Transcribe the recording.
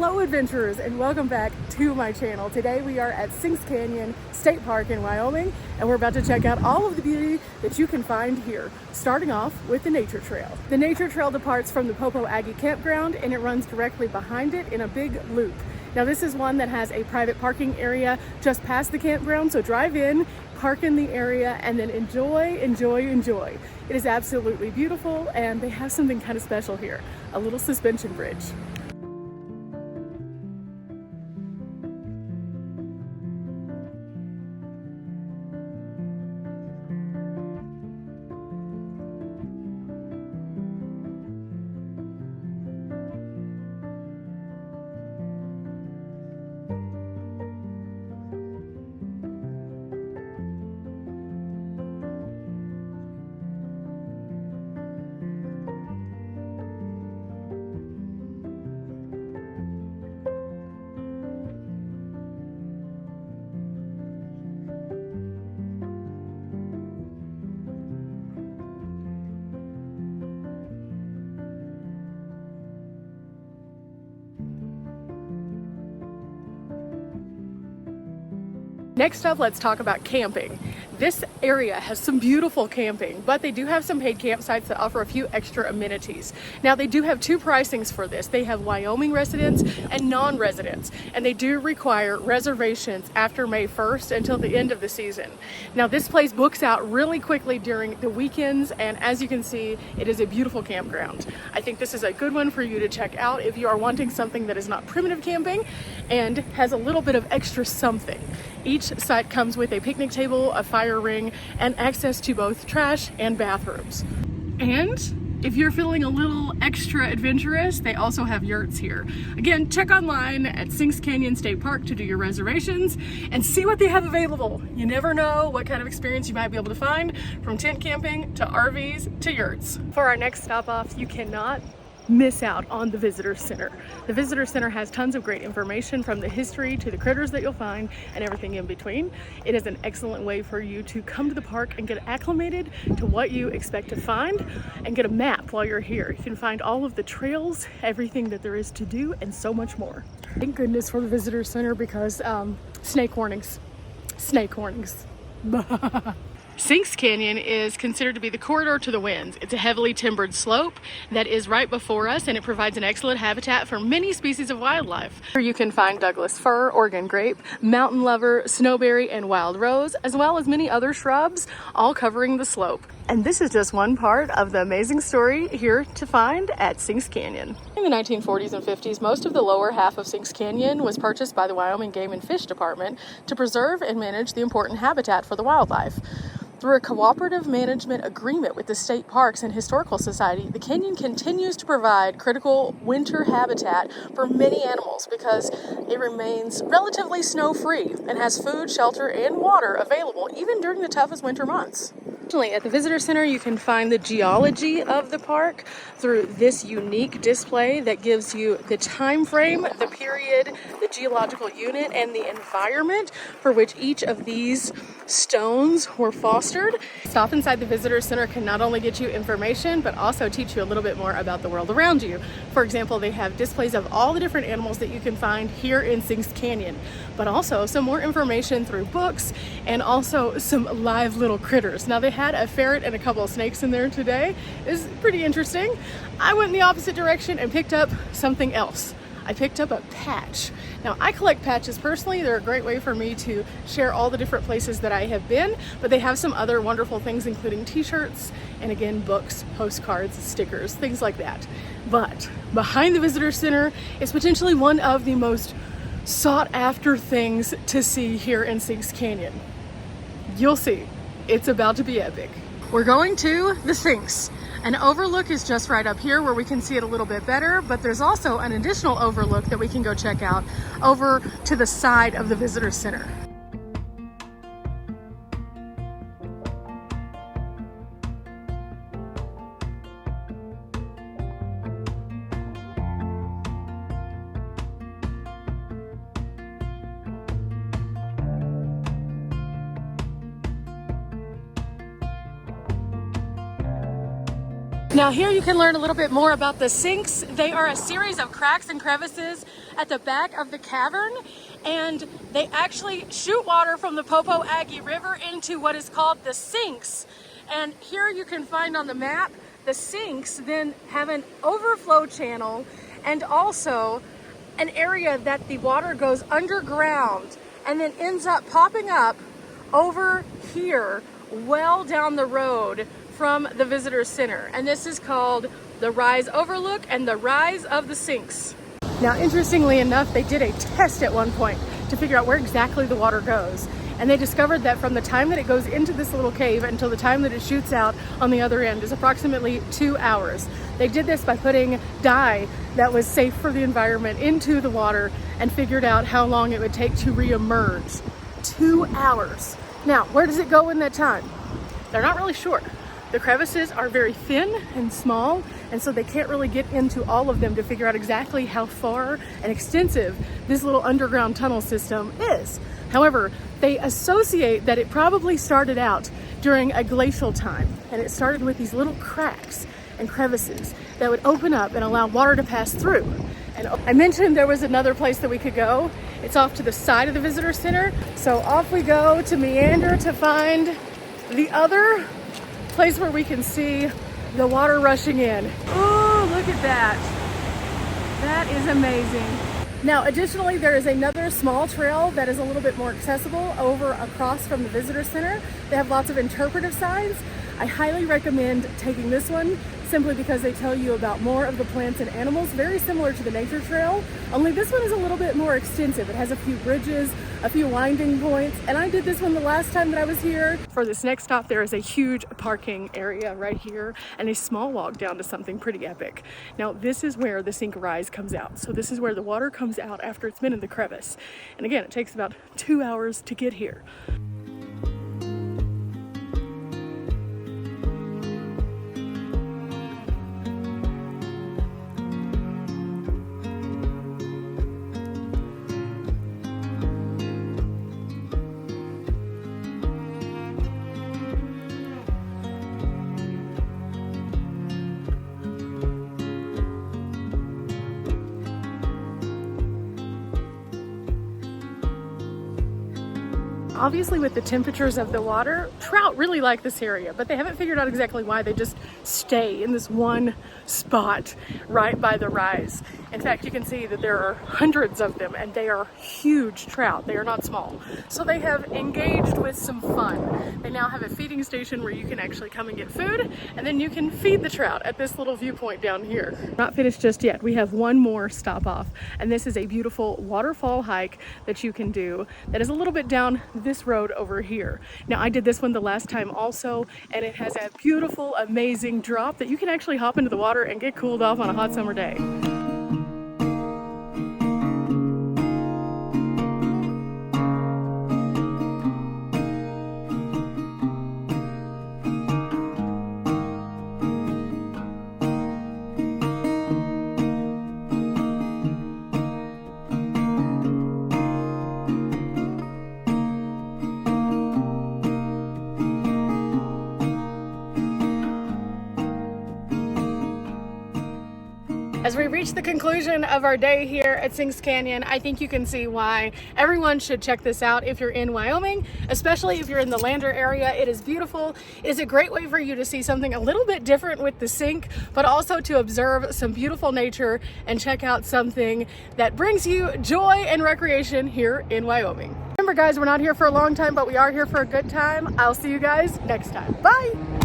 Hello adventurers, and welcome back to my channel. Today we are at Sinks Canyon State Park in Wyoming, and we're about to check out all of the beauty that you can find here, starting off with the nature trail. The nature trail departs from the Popo Aggie campground and it runs directly behind it in a big loop. Now this is one that has a private parking area just past the campground, so drive in, park in the area, and then enjoy. It is absolutely beautiful, and they have something kind of special here, a little suspension bridge. Next up, let's talk about camping. This area has some beautiful camping, but they do have some paid campsites that offer a few extra amenities. Now, they do have two pricings for this. They have Wyoming residents and non-residents, and they do require reservations after May 1st until the end of the season. Now, this place books out really quickly during the weekends, and as you can see, it is a beautiful campground. I think this is a good one for you to check out if you are wanting something that is not primitive camping and has a little bit of extra something. Each site comes with a picnic table, a fire ring, and access to both trash and bathrooms. And if you're feeling a little extra adventurous, they also have yurts here. Again, check online at Sinks Canyon State Park to do your reservations and see what they have available. You never know what kind of experience you might be able to find, from tent camping to RVs to yurts. For our next stop off, you cannot miss out on the visitor center. The visitor center has tons of great information, from the history to the critters that you'll find and everything in between. It is an excellent way for you to come to the park and get acclimated to what you expect to find and get a map while you're here. You can find all of the trails, everything that there is to do, and so much more. Thank goodness for the visitor center, because snake warnings. Sinks Canyon is considered to be the corridor to the winds. It's a heavily timbered slope that is right before us, and it provides an excellent habitat for many species of wildlife. Here you can find Douglas fir, Oregon grape, mountain lover, snowberry, and wild rose, as well as many other shrubs, all covering the slope. And this is just one part of the amazing story here to find at Sinks Canyon. In the 1940s and 50s, most of the lower half of Sinks Canyon was purchased by the Wyoming Game and Fish Department to preserve and manage the important habitat for the wildlife. Through a cooperative management agreement with the State Parks and Historical Society, the canyon continues to provide critical winter habitat for many animals because it remains relatively snow-free and has food, shelter, and water available even during the toughest winter months. Additionally, at the Visitor Center, you can find the geology of the park through this unique display that gives you the time frame, the period, the geological unit, and the environment for which each of these stones were fostered. Stop inside the Visitor Center can not only get you information, but also teach you a little bit more about the world around you. For example, they have displays of all the different animals that you can find here in Sinks Canyon, but also some more information through books and also some live little critters. Now, they had a ferret and a couple of snakes in there today. It's pretty interesting. I went in the opposite direction and picked up something else. I picked up a patch. Now, I collect patches personally. They're a great way for me to share all the different places that I have been, but they have some other wonderful things, including t-shirts and, again, books, postcards, stickers, things like that. But behind the Visitor Center is potentially one of the most sought after things to see here in Sinks Canyon. You'll see, it's about to be epic. We're going to the Sinks. An overlook is just right up here where we can see it a little bit better, but there's also an additional overlook that we can go check out over to the side of the Visitor Center. Now here you can learn a little bit more about the sinks. They are a series of cracks and crevices at the back of the cavern, and they actually shoot water from the Popo Aggie River into what is called the sinks. And here you can find on the map, the sinks then have an overflow channel and also an area that the water goes underground and then ends up popping up over here, well down the road from the visitor center. And this is called the Rise Overlook and the Rise of the Sinks. Now, interestingly enough, they did a test at one point to figure out where exactly the water goes. And they discovered that from the time that it goes into this little cave until the time that it shoots out on the other end is approximately 2 hours. They did this by putting dye that was safe for the environment into the water and figured out how long it would take to re-emerge. 2 hours. Now, where does it go in that time? They're not really sure. The crevices are very thin and small, and so they can't really get into all of them to figure out exactly how far and extensive this little underground tunnel system is. However, they associate that it probably started out during a glacial time, and it started with these little cracks and crevices that would open up and allow water to pass through. And I mentioned there was another place that we could go. It's off to the side of the visitor center. So off we go to meander to find the other place where we can see the water rushing in. Oh, look at that. That is amazing. Now, additionally, there is another small trail that is a little bit more accessible over across from the visitor center. They have lots of interpretive signs. I highly recommend taking this one simply because they tell you about more of the plants and animals, very similar to the nature trail, only this one is a little bit more extensive. It has a few bridges, a few winding points, and I did this one the last time that I was here. For this next stop, there is a huge parking area right here and a small walk down to something pretty epic. Now, this is where the sink rise comes out. So this is where the water comes out after it's been in the crevice. And again, it takes about 2 hours to get here. Obviously, with the temperatures of the water, trout really like this area, but they haven't figured out exactly why. They just stay in this one spot right by the rise. In fact, you can see that there are hundreds of them, and they are huge trout. They are not small. So they have engaged with some fun. They now have a feeding station where you can actually come and get food, and then you can feed the trout at this little viewpoint down here. Not finished just yet. We have one more stop off, and this is a beautiful waterfall hike that you can do that is a little bit down this road over here. Now, I did this one the last time also, and it has a beautiful, amazing drop that you can actually hop into the water and get cooled off on a hot summer day. As we reach the conclusion of our day here at Sinks Canyon, I think you can see why everyone should check this out if you're in Wyoming, especially if you're in the Lander area. It is beautiful. It is a great way for you to see something a little bit different with the sink, but also to observe some beautiful nature and check out something that brings you joy and recreation here in Wyoming. Remember, guys, we're not here for a long time, but we are here for a good time. I'll see you guys next time. Bye!